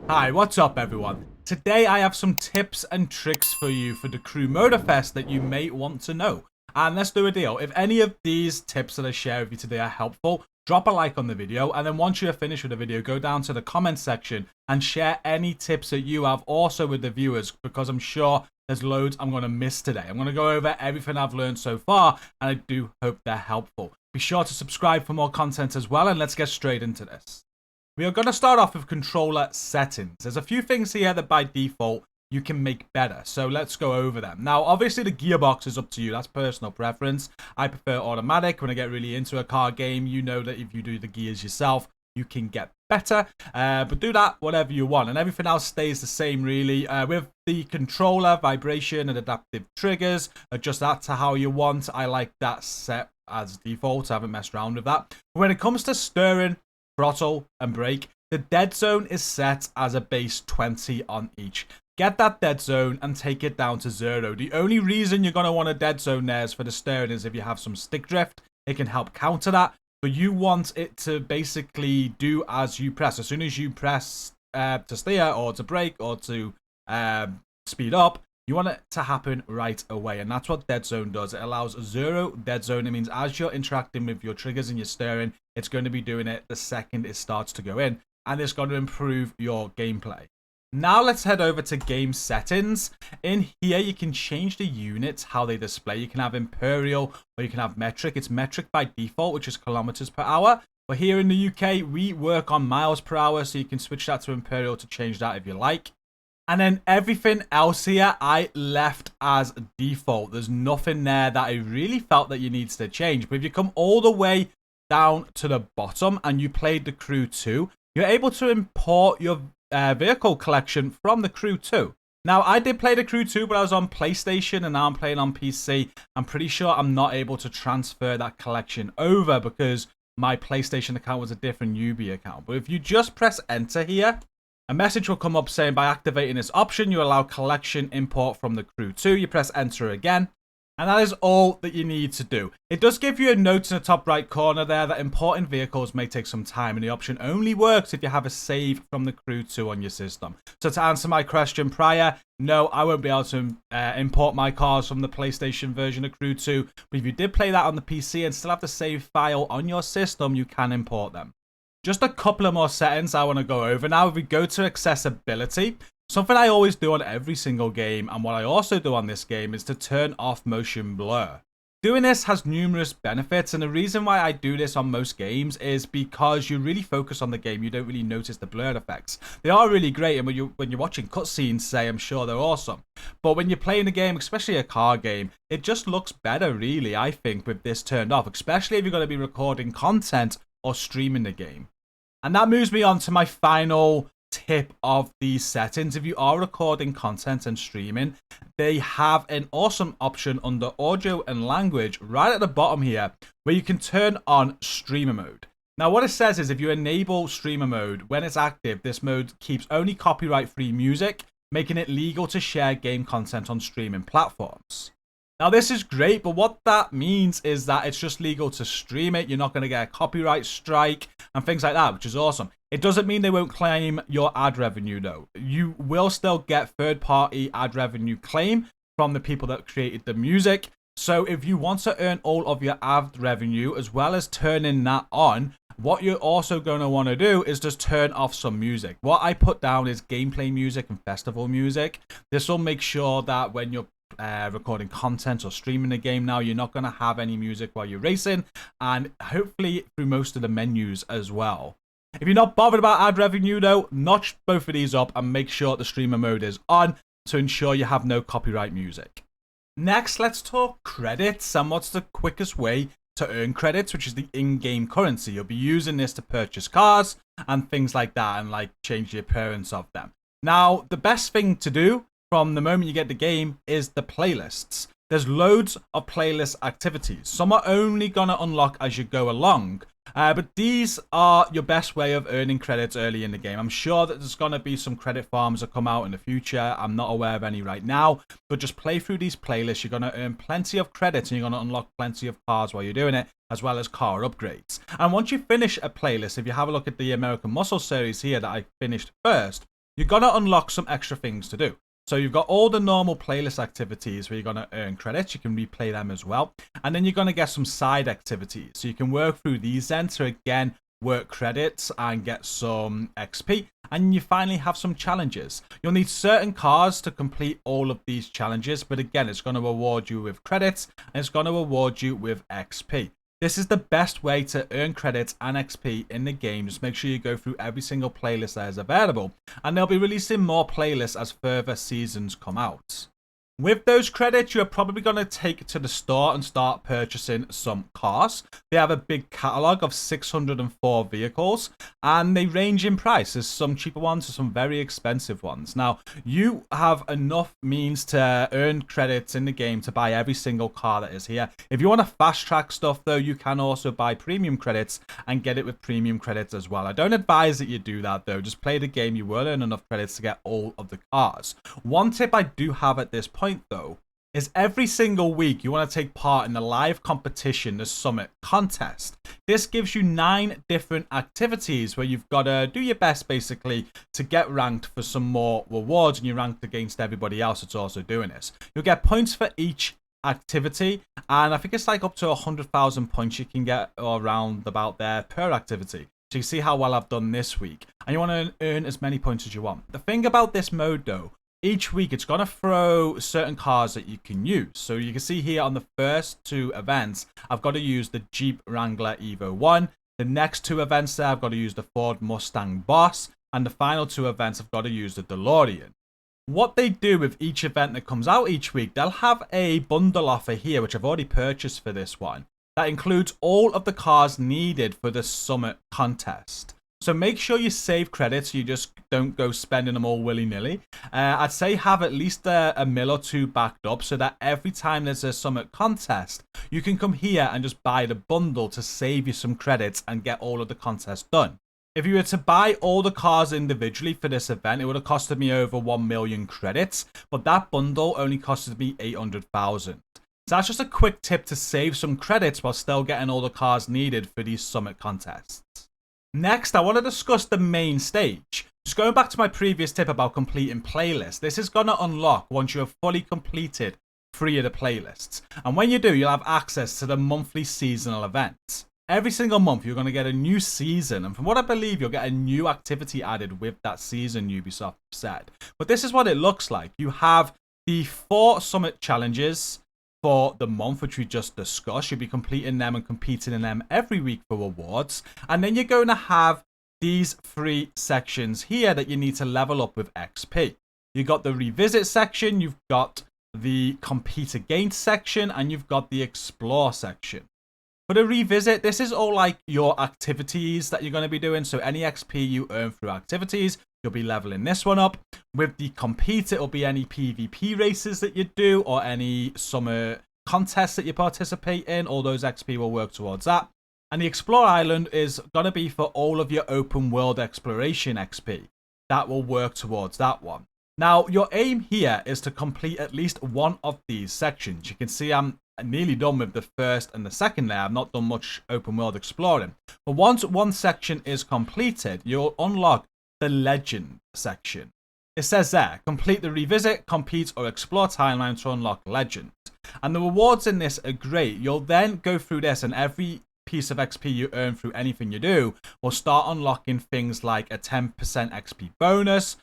Hi, what's up everyone? Today I have some tips and tricks for you for the Crew Motorfest that you may want to know. And let's do a deal. If any of these tips that I share with you today are helpful, drop a like on the video, and then once you're finished with the video, go down to the comment section and share any tips that you have also with the viewers, because I'm sure there's loads I'm going to miss today. I'm going to go over everything I've learned so far, and I do hope they're helpful. Be sure to subscribe for more content as well, and let's get straight into this. We are going to start off with controller settings. There's a few things here that by default you can make better, so let's go over them. Now, obviously the gearbox is up to you. That's personal preference. I prefer automatic. When I get really into a car game, you know that if you do the gears yourself, you can get better, but do that whatever you want, and everything else stays the same really. With the controller, vibration and adaptive triggers, adjust that to how you want. I like that set as default. I haven't messed around with that. But when it comes to steering, throttle and brake, the dead zone is set as a base 20 on each. Get that dead zone and take it down to 0. The only reason you're going to want a dead zone there is for the steering, is if you have some stick drift, it can help counter that. But you want it to basically do as you press. As soon as you press to steer or to brake or to speed up, you want it to happen right away, and that's what dead zone does. It allows 0 dead zone. It means as you're interacting with your triggers and your steering, it's going to be doing it the second it starts to go in, and it's going to improve your gameplay. Now let's head over to game settings. In here you can change the units, how they display. You can have imperial or you can have metric. It's metric by default, which is kilometers per hour. But here in the UK, we work on miles per hour, so you can switch that to imperial to change that if you like. And then everything else here, I left as default. There's nothing there that I really felt that you need to change. But if you come all the way down to the bottom and you played the Crew 2, you're able to import your vehicle collection from the Crew 2. Now, I did play the Crew 2, but I was on PlayStation, and now I'm playing on PC. I'm pretty sure I'm not able to transfer that collection over because my PlayStation account was a different Ubi account. But if you just press enter here, a message will come up saying by activating this option, you allow collection import from the Crew 2. You press enter again, and that is all that you need to do. It does give you a note in the top right corner there that importing vehicles may take some time, and the option only works if you have a save from the Crew 2 on your system. So to answer my question prior, no, I won't be able to import my cars from the PlayStation version of Crew 2, but if you did play that on the PC and still have the save file on your system, you can import them. Just a couple of more settings I want to go over now. If we go to accessibility, something I always do on every single game, and what I also do on this game, is to turn off motion blur. Doing this has numerous benefits, and the reason why I do this on most games is because you really focus on the game. You don't really notice the blur effects. They are really great, and when you're watching cutscenes, say, I'm sure they're awesome. But when you're playing a game, especially a car game, it just looks better, really, I think, with this turned off, especially if you're going to be recording content or streaming the game. And that moves me on to my final tip of these settings. If you are recording content and streaming, they have an awesome option under audio and language right at the bottom here where you can turn on streamer mode. Now what it says is if you enable streamer mode, when it's active, this mode keeps only copyright free music, making it legal to share game content on streaming platforms. Now this is great, but what that means is that it's just legal to stream it. You're not going to get a copyright strike and things like that, which is awesome. It doesn't mean they won't claim your ad revenue though. You will still get third-party ad revenue claim from the people that created the music. So if you want to earn all of your ad revenue as well as turning that on, what you're also going to want to do is just turn off some music. What I put down is gameplay music and festival music. This will make sure that when you're recording content or streaming the game now, you're not going to have any music while you're racing, and hopefully through most of the menus as well. If you're not bothered about ad revenue though, notch both of these up and make sure the streamer mode is on to ensure you have no copyright music. Next, let's talk credits and what's the quickest way to earn credits, which is the in-game currency. You'll be using this to purchase cars and things like that, and like change the appearance of them. Now, the best thing to do from the moment you get the game is the playlists. There's loads of playlist activities. Some are only going to unlock as you go along. But these are your best way of earning credits early in the game. I'm sure that there's going to be some credit farms that come out in the future. I'm not aware of any right now. But just play through these playlists. You're going to earn plenty of credits and you're going to unlock plenty of cars while you're doing it, as well as car upgrades. And once you finish a playlist, if you have a look at the American Muscle series here that I finished first, you're going to unlock some extra things to do. So you've got all the normal playlist activities where you're going to earn credits. You can replay them as well. And then you're going to get some side activities. So you can work through these then to, again, work credits and get some XP. And you finally have some challenges. You'll need certain cars to complete all of these challenges. But again, it's going to reward you with credits and it's going to reward you with XP. This is the best way to earn credits and XP in the game. Just make sure you go through every single playlist that is available. And they'll be releasing more playlists as further seasons come out. With those credits, you're probably going to take it to the store and start purchasing some cars. They have a big catalogue of 604 vehicles, and they range in price. There's some cheaper ones and some very expensive ones. Now, you have enough means to earn credits in the game to buy every single car that is here. If you want to fast track stuff, though, you can also buy premium credits and get it with premium credits as well. I don't advise that you do that, though. Just play the game. You will earn enough credits to get all of the cars. One tip I do have at this point, though, is every single week you want to take part in the live competition, the Summit Contest. This gives you 9 different activities where you've got to do your best, basically, to get ranked for some more rewards, and you're ranked against everybody else that's also doing this. You'll get points for each activity, and I think it's like up to 100,000 points you can get around about there per activity. So you see how well I've done this week, and you want to earn as many points as you want. The thing about this mode, though, each week it's going to throw certain cars that you can use. So you can see here on the first 2 events, I've got to use the Jeep Wrangler Evo 1. The next 2 events there, I've got to use the Ford Mustang Boss. And the final 2 events, I've got to use the DeLorean. What they do with each event that comes out each week, they'll have a bundle offer here, which I've already purchased for this one, that includes all of the cars needed for the Summit Contest. So make sure you save credits, so you just don't go spending them all willy-nilly. I'd say have at least a mil or 2 backed up so that every time there's a Summit Contest, you can come here and just buy the bundle to save you some credits and get all of the contests done. If you were to buy all the cars individually for this event, it would have costed me over 1 million credits, but that bundle only costed me 800,000. So that's just a quick tip to save some credits while still getting all the cars needed for these Summit Contests. Next, I want to discuss the main stage. Just going back to my previous tip about completing playlists, this is going to unlock once you have fully completed 3 of the playlists. And when you do, you'll have access to the monthly seasonal events. Every single month, you're going to get a new season. And from what I believe, you'll get a new activity added with that season, Ubisoft said. But this is what it looks like. You have the 4 Summit challenges for the month, which we just discussed. You'll be completing them and competing in them every week for rewards. And then you're going to have these 3 sections here that you need to level up with XP. You've got the revisit section, you've got the compete against section, and you've got the explore section. For the revisit, this is all like your activities that you're going to be doing. So any XP you earn through activities, you'll be leveling this one up. With the compete, it'll be any PvP races that you do or any summer contests that you participate in. All those XP will work towards that. And the Explore Island is going to be for all of your open world exploration XP. That will work towards that one. Now, your aim here is to complete at least one of these sections. You can see I'm nearly done with the first and the second layer. I've not done much open world exploring. But once one section is completed, you'll unlock the legend section. It says there, complete the revisit, compete, or explore timeline to unlock legend. And the rewards in this are great. You'll then go through this, and every piece of XP you earn through anything you do will start unlocking things like a 10% XP bonus.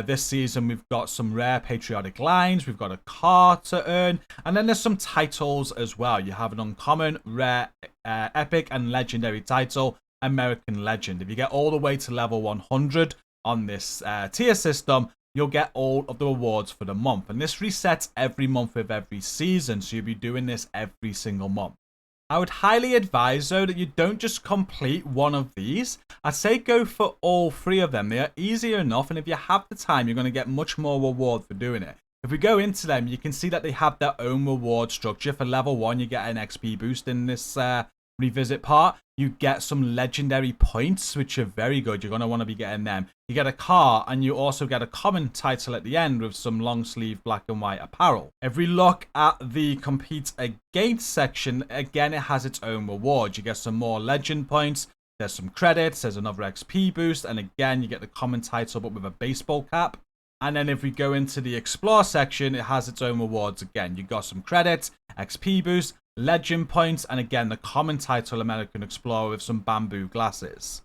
This season we've got some rare patriotic lines, we've got a car to earn, and then there's some titles as well. You have an uncommon, rare, epic, and legendary title, American Legend. If you get all the way to level 100 on this tier system, you'll get all of the rewards for the month. And this resets every month with every season, so you'll be doing this every single month. I would highly advise, though, that you don't just complete one of these. I'd say go for all 3 of them. They are easier enough, and if you have the time, you're going to get much more reward for doing it. If we go into them, you can see that they have their own reward structure. For level 1, you get an XP boost in this revisit part. You get some legendary points, which are very good. You're going to want to be getting them. You get a car, and you also get a common title at the end with some long sleeve black and white apparel. If we look at the compete against section, again, it has its own reward. You get some more legend points. There's some credits, there's another XP boost, and again, you get the common title but with a baseball cap. And then if we go into the explore section, it has its own rewards again. You got some credits, XP boost, legend points, and again, the common title American Explorer with some bamboo glasses.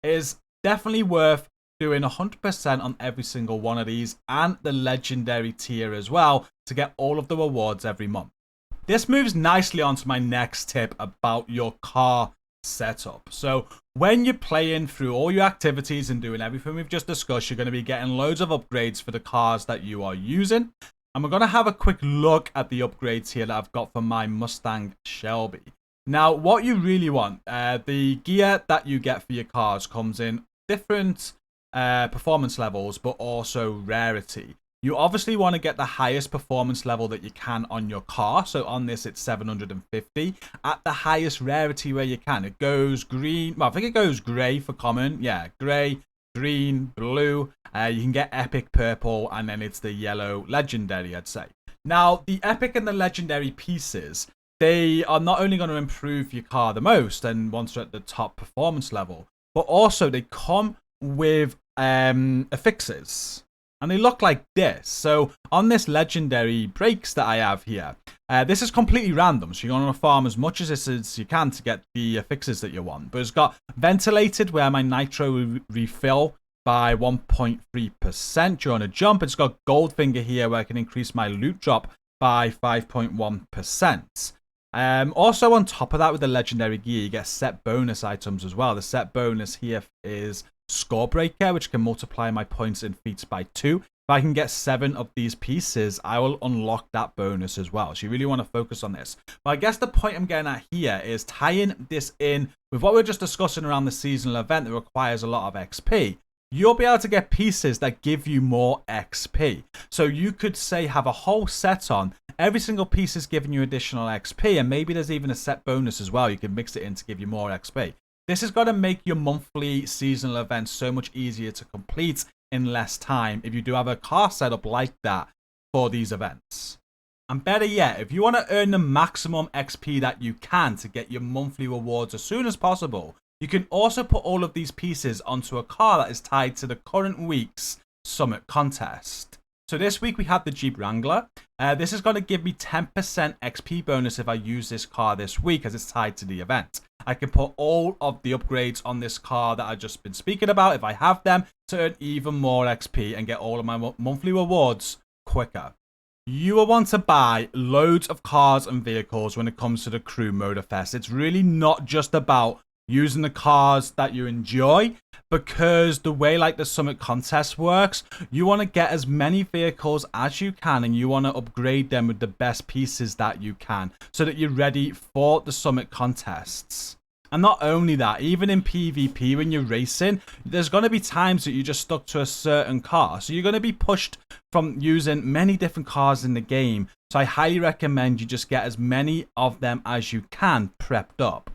It is definitely worth doing 100% on every single one of these and the legendary tier as well to get all of the rewards every month. This moves nicely onto my next tip about your car setup. So when you're playing through all your activities and doing everything we've just discussed, you're going to be getting loads of upgrades for the cars that you are using. And we're going to have a quick look at the upgrades here that I've got for my Mustang Shelby. Now, what you really want, the gear that you get for your cars comes in different performance levels, but also rarity. You obviously want to get the highest performance level that you can on your car. So on this, it's 750 at the highest rarity where you can. It goes green. Well, I think it goes gray for common. Yeah, gray, green, blue. You can get epic purple, and then it's the yellow legendary, I'd say. Now, the epic and the legendary pieces, they are not only going to improve your car the most and once you're at the top performance level, but also they come with affixes. And they look like this. So on this legendary brakes that I have here, this is completely random. So you're going to farm as much of this as you can to get the affixes that you want. But it's got ventilated where my nitro will refill by 1.3% during a jump. It's got Goldfinger here where I can increase my loot drop by 5.1%. Also on top of that with the legendary gear, you get set bonus items as well. The set bonus here is Score Breaker, which can multiply my points and feats by 2. If I can get 7 of these pieces, I will unlock that bonus as well. So you really want to focus on this. But I guess the point I'm getting at here is tying this in with what we we're just discussing around the seasonal event that requires a lot of XP. You'll be able to get pieces that give you more XP. So you could say have a whole set on. Every single piece is giving you additional XP, and maybe there's even a set bonus as well. You can mix it in to give you more XP. This is going to make your monthly seasonal events so much easier to complete in less time if you do have a car setup like that for these events. And better yet, if you want to earn the maximum XP that you can to get your monthly rewards as soon as possible, you can also put all of these pieces onto a car that is tied to the current week's Summit contest. So this week we have the Jeep Wrangler. This is going to give me 10% XP bonus if I use this car this week as it's tied to the event. I can put all of the upgrades on this car that I've just been speaking about if I have them to earn even more XP and get all of my monthly rewards quicker. You will want to buy loads of cars and vehicles when it comes to the Crew Motorfest. It's really not just about using the cars that you enjoy, because the way like the Summit contest works, you want to get as many vehicles as you can and you want to upgrade them with the best pieces that you can so that you're ready for the Summit contests. And not only that, even in PvP when you're racing, there's going to be times that you're just stuck to a certain car. So you're going to be pushed from using many different cars in the game. So I highly recommend you just get as many of them as you can prepped up.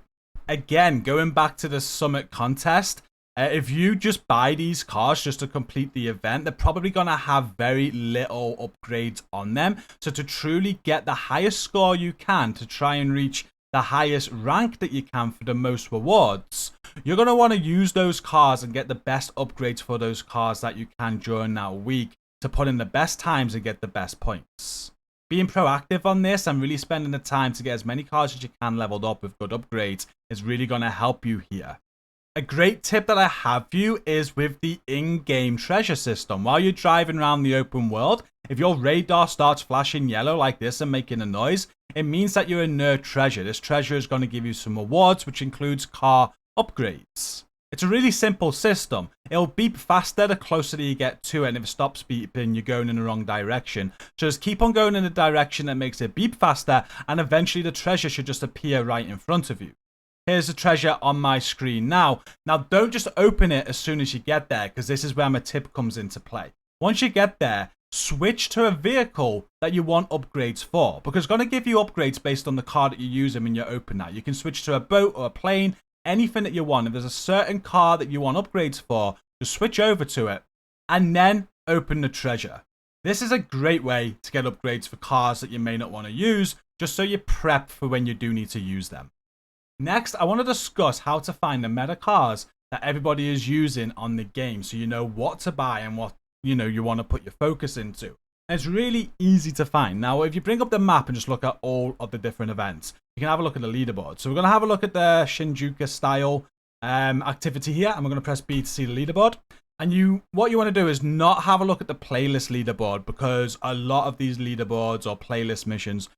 Again, going back to the Summit contest, if you just buy these cars just to complete the event, they're probably going to have very little upgrades on them. So to truly get the highest score you can to try and reach the highest rank that you can for the most rewards, you're going to want to use those cars and get the best upgrades for those cars that you can during that week to put in the best times and get the best points. Being proactive on this and really spending the time to get as many cars as you can leveled up with good upgrades is really going to help you here. A great tip that I have for you is with the in-game treasure system. While you're driving around the open world, if your radar starts flashing yellow like this and making a noise, it means that you're in near treasure. This treasure is going to give you some rewards, which includes car upgrades. It's a really simple system. It'll beep faster the closer that you get to it, and if it stops beeping, you're going in the wrong direction. So just keep on going in the direction that makes it beep faster, and eventually the treasure should just appear right in front of you. Here's the treasure on my screen now. Now, don't just open it as soon as you get there, because this is where my tip comes into play. Once you get there, switch to a vehicle that you want upgrades for, because it's going to give you upgrades based on the car that you use when you open that. You can switch to a boat or a plane, anything that you want. If there's a certain car that you want upgrades for, just switch over to it and then open the treasure. This is a great way to get upgrades for cars that you may not want to use, just so you're prepped for when you do need to use them. Next, I want to discuss how to find the meta cars that everybody is using on the game, so you know what to buy and what you want to put your focus into. And it's really easy to find. Now, if you bring up the map and just look at all of the different events, you can have a look at the leaderboard. So we're going to have a look at the Shinjuku style activity here, and we're going to press B to see the leaderboard. And what you want to do is not have a look at the playlist leaderboard, because a lot of these leaderboards or playlist missions,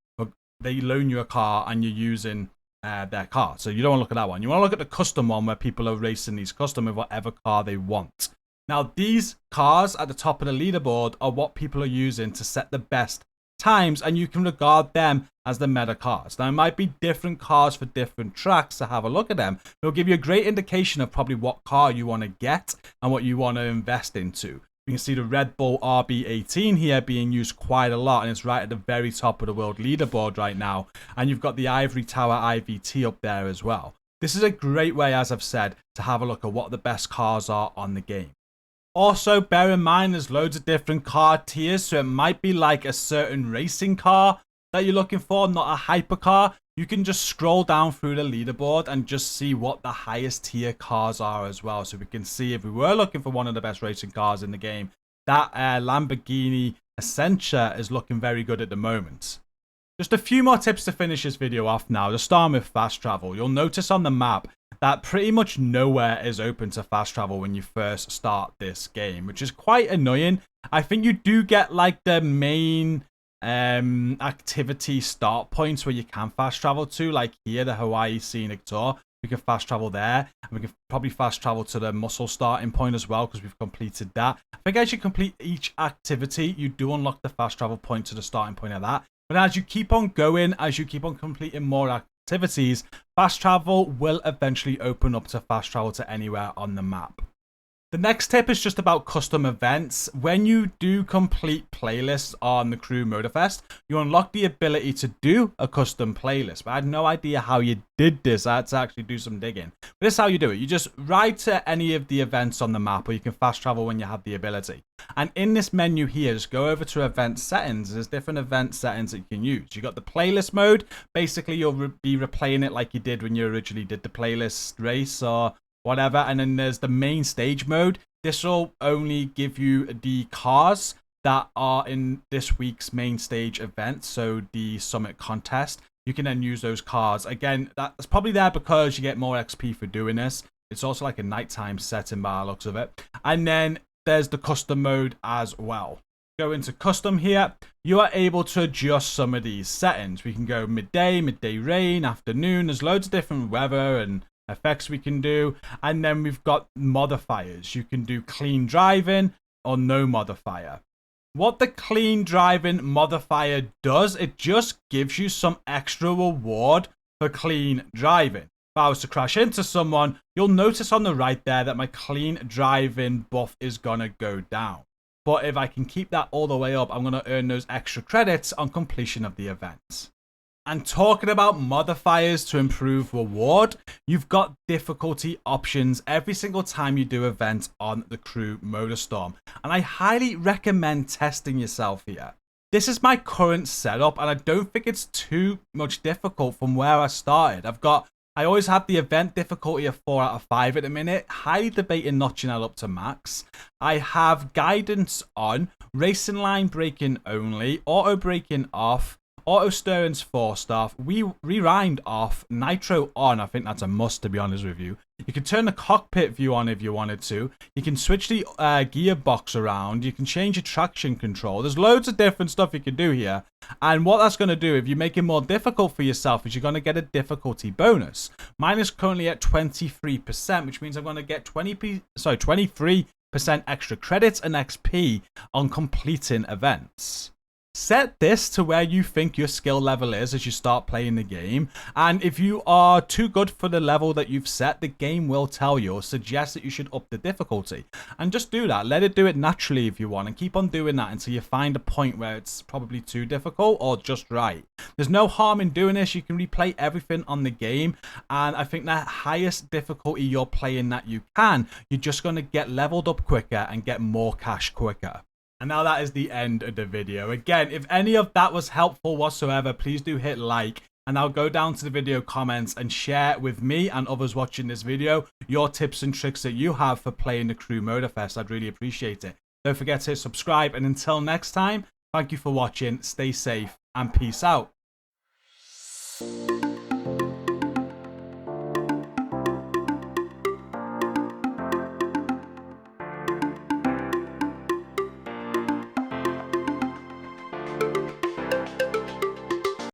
they loan you a car and you're using their car. So you don't want to look at that one. You want to look at the custom one where people are racing these custom with whatever car they want. Now, these cars at the top of the leaderboard are what people are using to set the best times, and you can regard them as the meta cars. Now, it might be different cars for different tracks, so have a look at them. It'll give you a great indication of probably what car you want to get and what you want to invest into. You can see the Red Bull RB18 here being used quite a lot, and it's right at the very top of the world leaderboard right now. And you've got the Ivory Tower IVT up there as well. This is a great way, as I've said, to have a look at what the best cars are on the game. Also, bear in mind there's loads of different car tiers, so it might be like a certain racing car that you're looking for, not a hypercar. You can just scroll down through the leaderboard and just see what the highest tier cars are as well. So we can see if we were looking for one of the best racing cars in the game, that Lamborghini Essentia is looking very good at the moment. Just a few more tips to finish this video off now. Just starting with fast travel. You'll notice on the map that pretty much nowhere is open to fast travel when you first start this game, which is quite annoying. I think you do get like the main activity start points where you can fast travel to, like here, the Hawaii Scenic Tour. We can fast travel there, and we can probably fast travel to the Muscle starting point as well, because we've completed that. I think as you complete each activity, you do unlock the fast travel point to the starting point of that. But as you keep on going, as you keep on completing more activities, fast travel will eventually open up to fast travel to anywhere on the map. The next tip is just about custom events. When you do complete playlists on the Crew Motorfest, you unlock the ability to do a custom playlist. But I had no idea how you did this. I had to actually do some digging. But this is how you do it. You just ride to any of the events on the map, or you can fast travel when you have the ability. And in this menu here, just go over to event settings. There's different event settings that you can use. You got the playlist mode. Basically, you'll be replaying it like you did when you originally did the playlist race or whatever. And then there's the main stage mode. This will only give you the cars that are in this week's main stage event, so the summit contest. You can then use those cars. Again, that's probably there because you get more XP for doing this. It's also like a nighttime setting by the looks of it. And then there's the custom mode as well. Go into custom here. You are able to adjust some of these settings. We can go midday rain, afternoon. There's loads of different weather and effects we can do. And then we've got modifiers. You can do clean driving or no modifier. What the clean driving modifier does, it just gives you some extra reward for clean driving. If I was to crash into someone, you'll notice on the right there that my clean driving buff is gonna go down. But if I can keep that all the way up, I'm gonna earn those extra credits on completion of the event. And talking about modifiers to improve reward, you've got difficulty options every single time you do events on the Crew Motorstorm. And I highly recommend testing yourself here. This is my current setup, and I don't think it's too much difficult from where I started. I always have the event difficulty of 4 out of 5 at the minute. Highly debating notching that up to max. I have guidance on, racing line braking only, auto braking off, auto steering's 4-star, rewind off, nitro on. I think that's a must, to be honest with you. You can turn the cockpit view on if you wanted to. You can switch the gearbox around. You can change your traction control. There's loads of different stuff you can do here. And what that's going to do, if you make it more difficult for yourself, is you're going to get a difficulty bonus. Mine is currently at 23%, which means I'm going to get 23% extra credits and XP on completing events. Set this to where you think your skill level is as you start playing the game, and if you are too good for the level that you've set, the game will tell you or suggest that you should up the difficulty. And just do that. Let it do it naturally if you want, and keep on doing that until you find a point where it's probably too difficult or just right. There's no harm in doing this. You can replay everything on the game, and I think the highest difficulty you're playing that you can, you're just going to get leveled up quicker and get more cash quicker. And now that is the end of the video. Again, if any of that was helpful whatsoever, please do hit like and I'll go down to the video comments and share with me and others watching this video your tips and tricks that you have for playing the Crew Motorfest. I'd really appreciate it. Don't forget to subscribe, and until next time, thank you for watching, stay safe, and peace out.